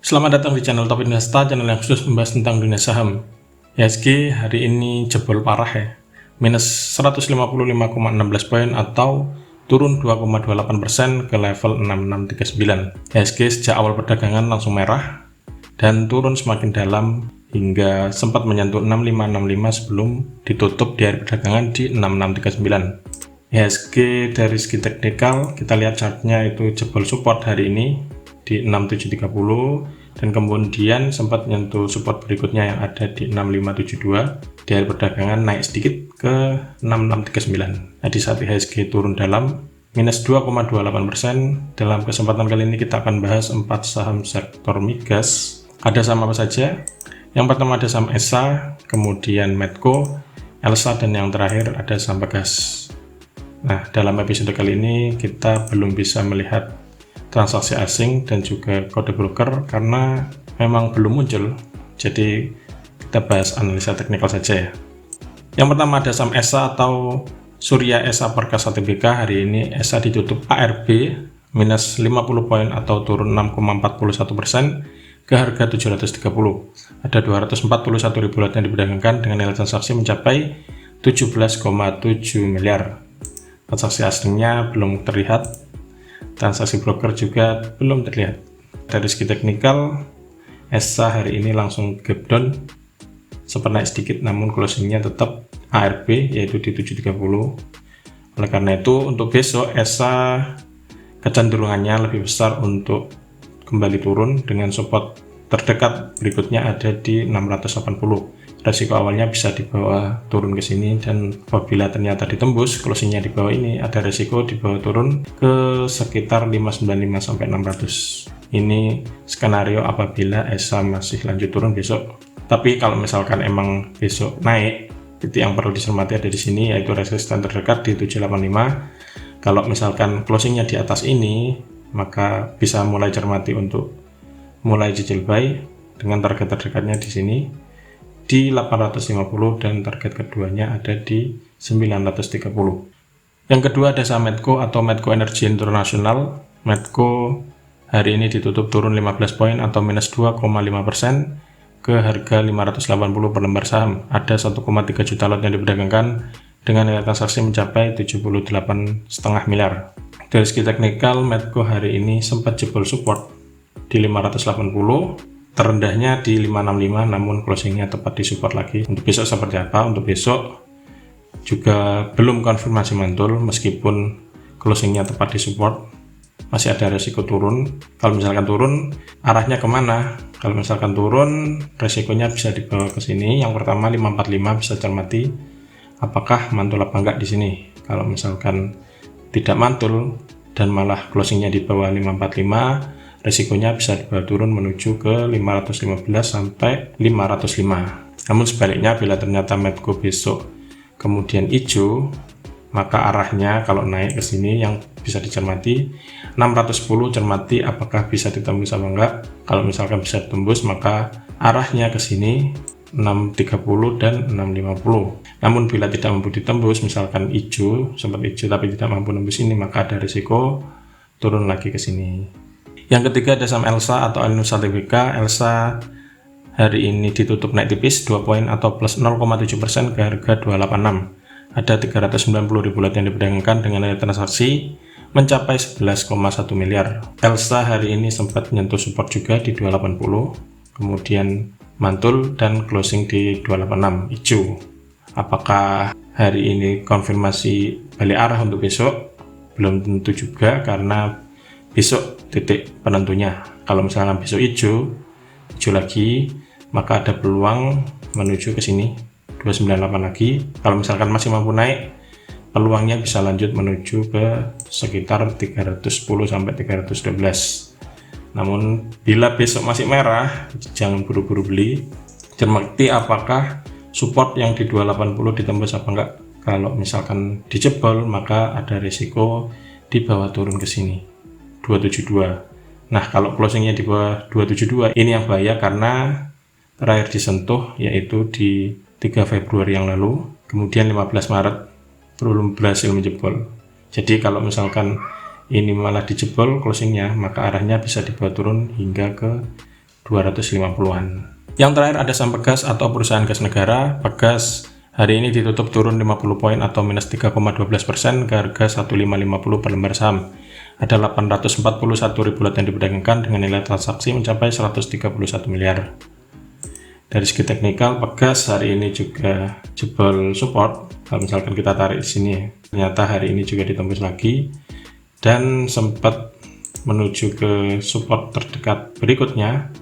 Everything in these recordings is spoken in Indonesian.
Selamat datang di channel Top Investa, channel yang khusus membahas tentang dunia saham. IHSG hari ini jebol parah ya, minus 155,16 poin atau turun 2,28% ke level 6639. IHSG sejak awal perdagangan langsung merah dan turun semakin dalam hingga sempat menyentuh 6565 sebelum ditutup di hari perdagangan di 6639. IHSG dari segi teknikal kita lihat chartnya itu jebol support hari ini di 6730 dan kemudian sempat menyentuh support berikutnya yang ada di 6572. Di hari perdagangan naik sedikit ke 6639. Nah, di saat IHSG turun dalam minus 2,28%. Dalam kesempatan kali ini kita akan bahas 4 saham sektor migas. Ada saham apa saja? Yang pertama ada saham ESA, kemudian Medco, Elsa, dan yang terakhir ada saham Pegas. Nah, dalam episode kali ini kita belum bisa melihat transaksi asing dan juga kode broker karena memang belum muncul, jadi kita bahas analisa teknikal saja ya. Yang pertama ada saham ESA atau Surya Esa Perkasa Tbk. Hari ini ESA ditutup ARB minus 50 poin atau turun 6,41% ke harga 730. Ada 241 ribu lot yang diperdagangkan dengan nilai transaksi mencapai 17,7 miliar. Transaksi aslinya belum terlihat, transaksi broker juga belum terlihat. Dari segi teknikal, ESA hari ini langsung gap down, sempat naik sedikit namun closingnya tetap ARB yaitu di 730. Oleh karena itu untuk besok ESA kecenderungannya lebih besar untuk kembali turun dengan support terdekat berikutnya ada di 680. Resiko awalnya bisa dibawa turun ke sini, dan apabila ternyata ditembus closingnya di bawah ini, ada resiko dibawa turun ke sekitar 595 sampai 600. Ini skenario apabila ESA masih lanjut turun besok. Tapi kalau misalkan emang besok naik, titik yang perlu dicermati ada di sini yaitu resisten terdekat di 785. Kalau misalkan closingnya di atas ini, maka bisa mulai cermati untuk mulai cicil buy dengan target terdekatnya di sini di 850 dan target keduanya ada di 930. Yang kedua ada saham Medco atau Medco Energy International. Medco hari ini ditutup turun 15 poin atau minus 2,5% ke harga 580 per lembar saham. Ada 1,3 juta lot yang diperdagangkan dengan nilai transaksi mencapai 78,5 miliar. Dari segi teknikal, Medco hari ini sempat jebol support di 580, terendahnya di 565 namun closingnya tepat di support lagi. Untuk besok seperti apa? Untuk besok juga belum konfirmasi mantul, meskipun closingnya tepat di support masih ada resiko turun. Kalau misalkan turun arahnya kemana? Kalau misalkan turun resikonya bisa dibawa ke sini. Yang pertama 545 bisa cermati apakah mantul apa enggak di sini. Kalau misalkan tidak mantul dan malah closingnya di bawah 545, resikonya bisa dibawa turun menuju ke 515 sampai 505. Namun sebaliknya, bila ternyata Medco besok kemudian hijau, maka arahnya kalau naik ke sini yang bisa dicermati 610, cermati apakah bisa ditembus apa enggak. Kalau misalkan bisa ditembus, maka arahnya ke sini 630 dan 650. Namun bila tidak mampu ditembus, misalkan hijau, sempat hijau tapi tidak mampu nembus ini, maka ada risiko turun lagi ke sini. Yang ketiga ada saham Elsa atau Elnusa Tbk. Elsa hari ini ditutup naik tipis 2 poin atau plus 0,7% ke harga 286. Ada 390 ribu lot yang diperdagangkan dengan nilai transaksi mencapai 11,1 miliar. Elsa hari ini sempat menyentuh support juga di 280, kemudian mantul dan closing di 286 hijau. Apakah hari ini konfirmasi balik arah untuk besok? Belum tentu juga, karena besok titik penentunya. Kalau misalnya besok hijau lagi, maka ada peluang menuju ke sini 298 lagi. Kalau misalkan masih mampu naik, peluangnya bisa lanjut menuju ke sekitar 310 sampai 312. Namun bila besok masih merah, jangan buru-buru beli. Cermati apakah support yang di 280 ditembus apa enggak. Kalau misalkan dijebol, maka ada risiko dibawa turun ke sini 272. Nah, kalau closingnya di bawah 272, ini yang bahaya karena terakhir disentuh yaitu di 3 Februari yang lalu, kemudian 15 Maret belum berhasil menjebol. Jadi kalau misalkan ini malah dijebol closingnya, maka arahnya bisa dibawa turun hingga ke 250-an. Yang terakhir ada saham Pegas atau perusahaan gas negara. Pegas hari ini ditutup turun 50 poin atau minus 3,12% ke harga 1550 per lembar saham. Ada 841 ribu lot yang diperdagangkan dengan nilai transaksi mencapai 131 miliar. Dari segi teknikal, Pegas hari ini juga jebol support. Kalau misalkan kita tarik di sini, ternyata hari ini juga ditembus lagi dan sempat menuju ke support terdekat berikutnya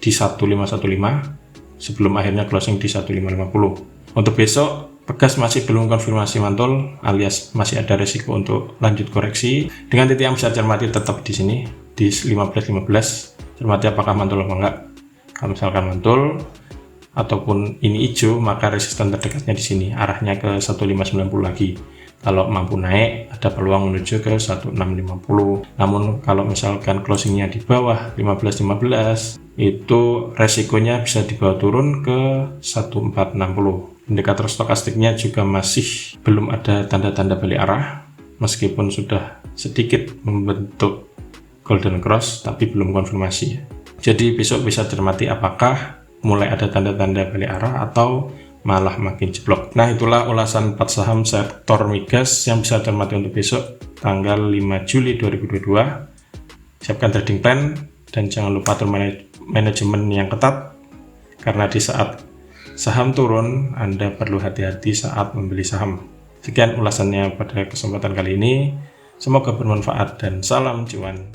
di 1515 sebelum akhirnya closing di 1550. Untuk besok, Pegas masih belum konfirmasi mantul alias masih ada resiko untuk lanjut koreksi. Dengan titik yang bisa cermati tetap di sini di 1515. Cermati apakah mantul atau enggak. Kalau misalkan mantul ataupun ini hijau, maka resisten terdekatnya di sini arahnya ke 1590 lagi. Kalau mampu naik, ada peluang menuju ke 1650. Namun kalau misalkan closingnya di bawah 1515, itu resikonya bisa dibawa turun ke 1460. Indikator stokastiknya juga masih belum ada tanda-tanda balik arah, meskipun sudah sedikit membentuk golden cross, tapi belum konfirmasi. Jadi besok bisa cermati apakah mulai ada tanda-tanda balik arah atau malah makin jeblok. Nah, itulah ulasan 4 saham sektor migas yang bisa cermati untuk besok tanggal 5 Juli 2022. Siapkan trading plan dan jangan lupa atur manajemen yang ketat, karena di saat saham turun Anda perlu hati-hati saat membeli saham. Sekian ulasannya pada kesempatan kali ini, semoga bermanfaat dan salam cuan.